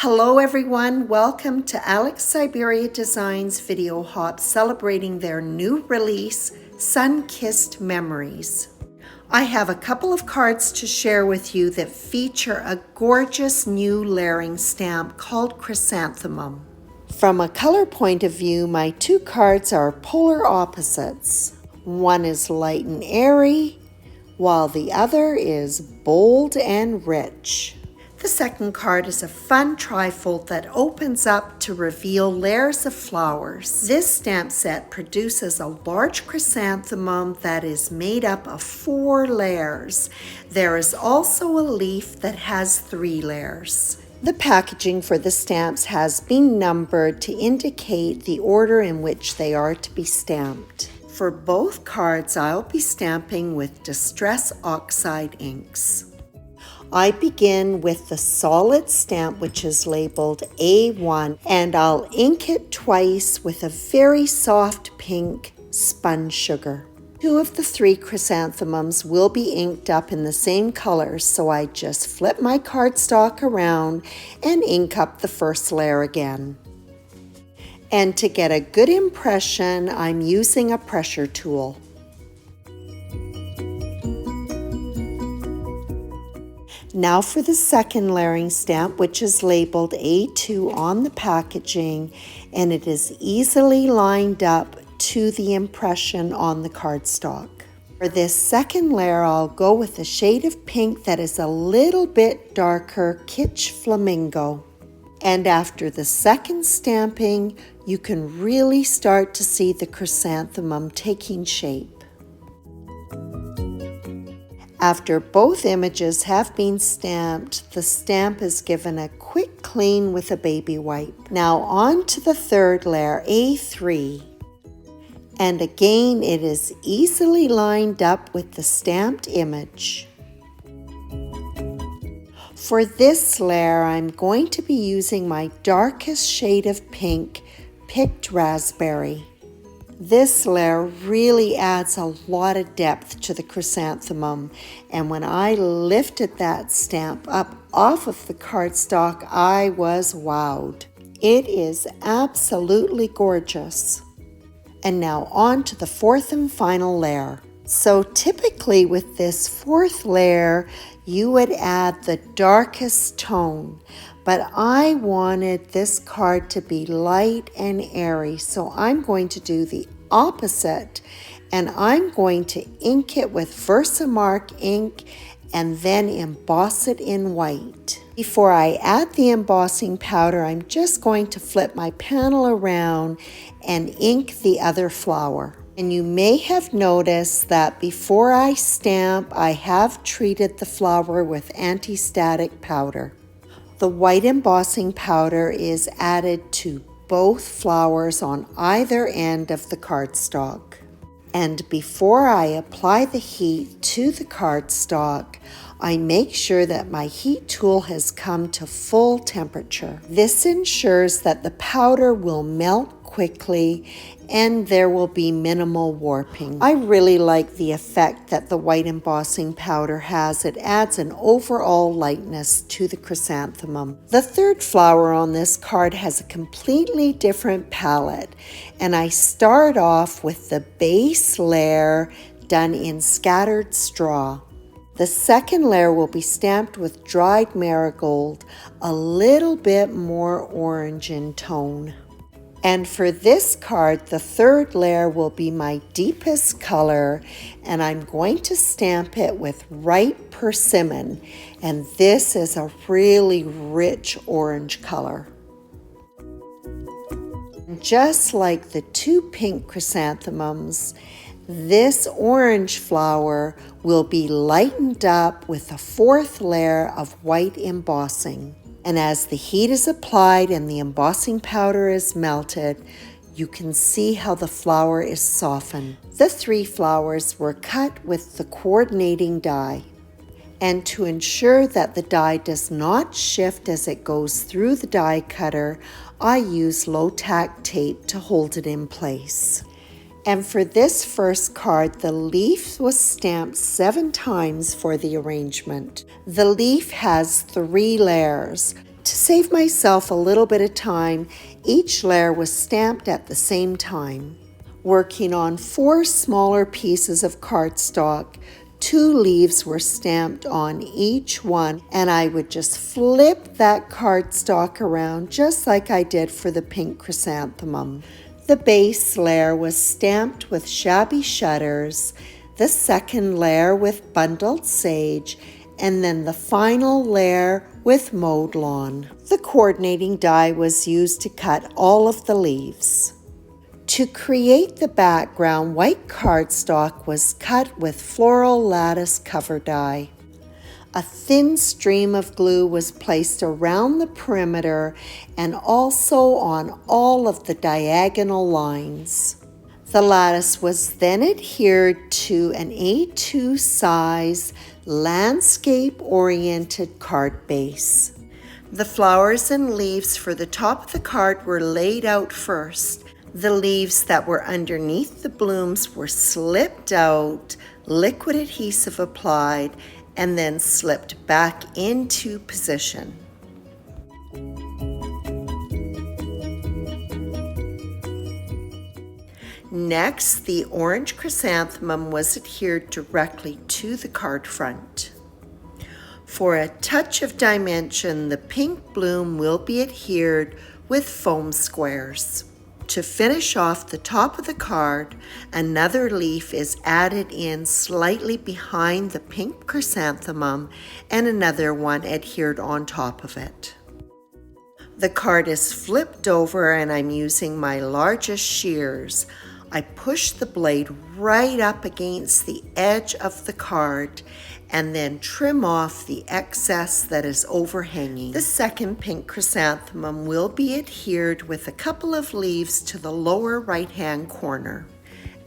Hello everyone, welcome to Alex Syberia Designs video hop celebrating their new release, Sunkissed Memories. I have a couple of cards to share with you that feature a gorgeous new layering stamp called Chrysanthemum. From a color point of view, my two cards are polar opposites. One is light and airy, while the other is bold and rich. The second card is a fun trifold that opens up to reveal layers of flowers. This stamp set produces a large chrysanthemum that is made up of 4 layers. There is also a leaf that has 3 layers. The packaging for the stamps has been numbered to indicate the order in which they are to be stamped. For both cards, I'll be stamping with Distress Oxide inks. I begin with the solid stamp, which is labeled A1, and I'll ink it twice with a very soft pink spun sugar. 2 of the 3 chrysanthemums will be inked up in the same color, so I just flip my cardstock around and ink up the first layer again. And to get a good impression, I'm using a pressure tool. Now for the second layering stamp, which is labeled A2 on the packaging, and it is easily lined up to the impression on the cardstock. For this second layer, I'll go with a shade of pink that is a little bit darker, Kitsch Flamingo. And after the second stamping, you can really start to see the chrysanthemum taking shape. After both images have been stamped, the stamp is given a quick clean with a baby wipe. Now on to the third layer, A3. And again, it is easily lined up with the stamped image. For this layer, I'm going to be using my darkest shade of pink, Picked Raspberry. This layer really adds a lot of depth to the chrysanthemum, and when I lifted that stamp up off of the cardstock, I was wowed. It is absolutely gorgeous. And now on to the fourth and final layer. So typically with this fourth layer, you would add the darkest tone, but I wanted this card to be light and airy, so I'm going to do the opposite, and I'm going to ink it with Versamark ink and then emboss it in white. Before I add the embossing powder, I'm just going to flip my panel around and ink the other flower. And you may have noticed that before I stamp, I have treated the flower with anti-static powder. The white embossing powder is added to both flowers on either end of the cardstock. And before I apply the heat to the cardstock, I make sure that my heat tool has come to full temperature. This ensures that the powder will melt quickly and there will be minimal warping. I really like the effect that the white embossing powder has. It adds an overall lightness to the chrysanthemum. The third flower on this card has a completely different palette, and I start off with the base layer done in scattered straw. The second layer will be stamped with dried marigold, a little bit more orange in tone. And for this card, the third layer will be my deepest color, and I'm going to stamp it with ripe persimmon, and this is a really rich orange color. Just like the 2 pink chrysanthemums, this orange flower will be lightened up with a 4th layer of white embossing. And as the heat is applied and the embossing powder is melted, you can see how the flower is softened. The 3 flowers were cut with the coordinating die. And to ensure that the die does not shift as it goes through the die cutter, I use low-tack tape to hold it in place. And for this first card, the leaf was stamped 7 times for the arrangement. The leaf has 3 layers. To save myself a little bit of time, each layer was stamped at the same time. Working on 4 smaller pieces of cardstock, 2 leaves were stamped on each one, and I would just flip that cardstock around just like I did for the pink chrysanthemum. The base layer was stamped with shabby shutters, the second layer with bundled sage, and then the final layer with mowed lawn. The coordinating die was used to cut all of the leaves. To create the background, white cardstock was cut with floral lattice cover die. A thin stream of glue was placed around the perimeter and also on all of the diagonal lines. The lattice was then adhered to an A2 size landscape-oriented card base. The flowers and leaves for the top of the card were laid out first. The leaves that were underneath the blooms were slipped out, liquid adhesive applied, and then slipped back into position. Next, the orange chrysanthemum was adhered directly to the card front. For a touch of dimension, the pink bloom will be adhered with foam squares. To finish off the top of the card, another leaf is added in slightly behind the pink chrysanthemum and another one adhered on top of it. The card is flipped over and I'm using my largest shears. I push the blade right up against the edge of the card and then trim off the excess that is overhanging. The second pink chrysanthemum will be adhered with a couple of leaves to the lower right-hand corner.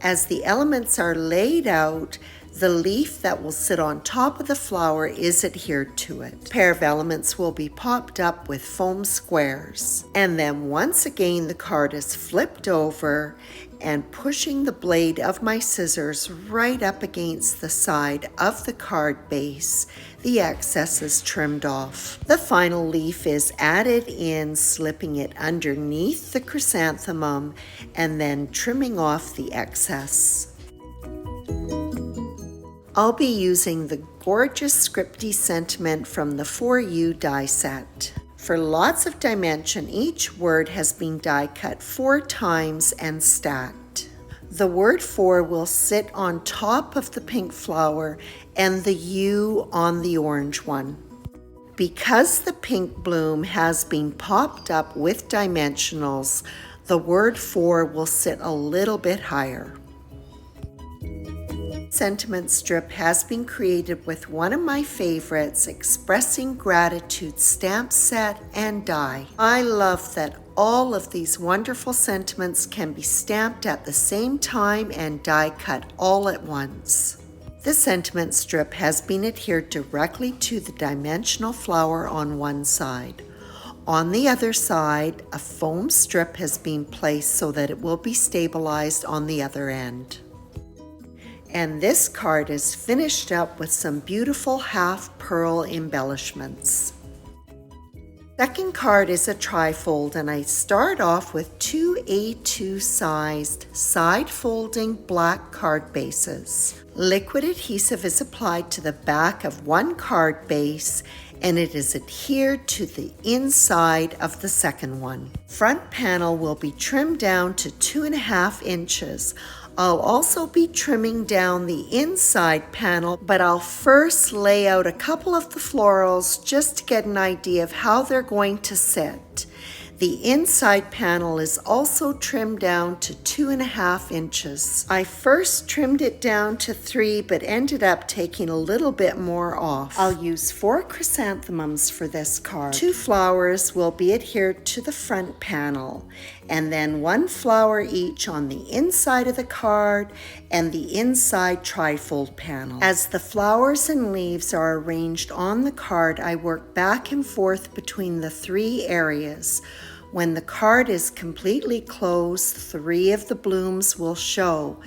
As the elements are laid out, the leaf that will sit on top of the flower is adhered to it. A pair of elements will be popped up with foam squares. And then once again the card is flipped over and pushing the blade of my scissors right up against the side of the card base, the excess is trimmed off. The final leaf is added in, slipping it underneath the chrysanthemum and then trimming off the excess. I'll be using the gorgeous scripty sentiment from the For You die set. For lots of dimension, each word has been die cut 4 times and stacked. The word for will sit on top of the pink flower and the U on the orange one. Because the pink bloom has been popped up with dimensionals, the word for will sit a little bit higher. Sentiment strip has been created with one of my favorites, Expressing Gratitude stamp set and die. I love that all of these wonderful sentiments can be stamped at the same time and die cut all at once. The sentiment strip has been adhered directly to the dimensional flower on one side. On the other side, a foam strip has been placed so that it will be stabilized on the other end. And this card is finished up with some beautiful half pearl embellishments. Second card is a trifold, and I start off with 2 A2 sized side folding black card bases. Liquid adhesive is applied to the back of one card base and it is adhered to the inside of the second one. Front panel will be trimmed down to 2.5 inches. I'll also be trimming down the inside panel, but I'll first lay out a couple of the florals just to get an idea of how they're going to sit. The inside panel is also trimmed down to 2.5 inches. I first trimmed it down to 3, but ended up taking a little bit more off. I'll use 4 chrysanthemums for this card. 2 flowers will be adhered to the front panel, and then 1 flower each on the inside of the card and the inside trifold panel. As the flowers and leaves are arranged on the card, I work back and forth between the 3 areas. When the card is completely closed, 3 of the blooms will show.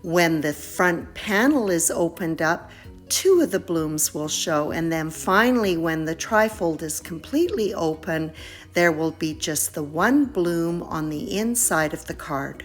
When the front panel is opened up, two of the blooms will show, and then finally when the trifold is completely open, there will be just the one bloom on the inside of the card.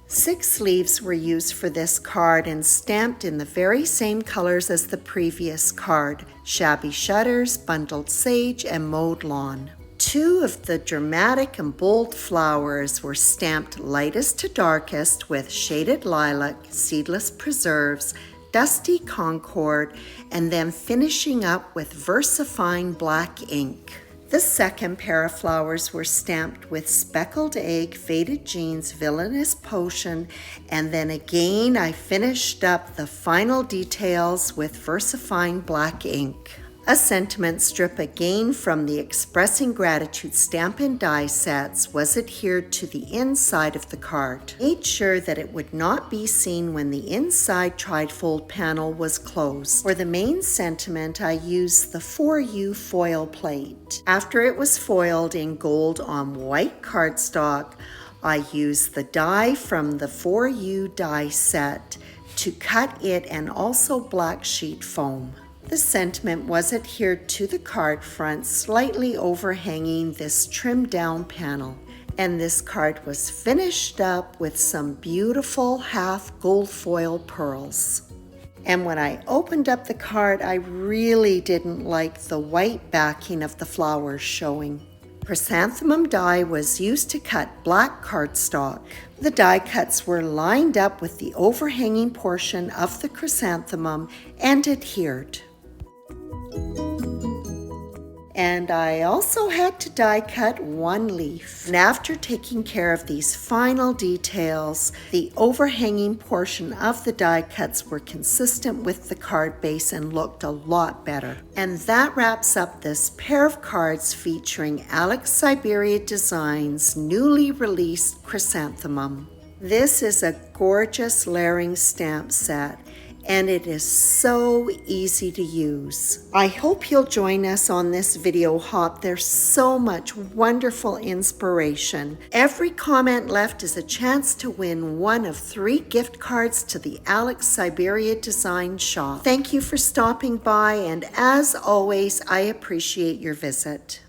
6 leaves were used for this card and stamped in the very same colors as the previous card: shabby shutters, bundled sage, and mowed lawn. 2 of the dramatic and bold flowers were stamped lightest to darkest with shaded lilac, seedless preserves, dusty concord, and then finishing up with versifying black ink. The second pair of flowers were stamped with speckled egg, faded jeans, villainous potion, and then again I finished up the final details with versifying black ink. A sentiment strip again from the Expressing Gratitude stamp and die sets was adhered to the inside of the card. Made sure that it would not be seen when the inside trifold panel was closed. For the main sentiment, I used the For You foil plate. After it was foiled in gold on white cardstock, I used the die from the For You die set to cut it and also black sheet foam. The sentiment was adhered to the card front, slightly overhanging this trimmed down panel. And this card was finished up with some beautiful half gold foil pearls. And when I opened up the card, I really didn't like the white backing of the flowers showing. Chrysanthemum die was used to cut black cardstock. The die cuts were lined up with the overhanging portion of the chrysanthemum and adhered. And I also had to die cut one leaf. And after taking care of these final details, the overhanging portion of the die cuts were consistent with the card base and looked a lot better. And that wraps up this pair of cards featuring Alex Syberia Designs' newly released chrysanthemum. This is a gorgeous layering stamp set, and it is so easy to use. I hope you'll join us on this video hop. There's so much wonderful inspiration. Every comment left is a chance to win one of 3 gift cards to the Alex Syberia Design shop. Thank you for stopping by, and as always, I appreciate your visit.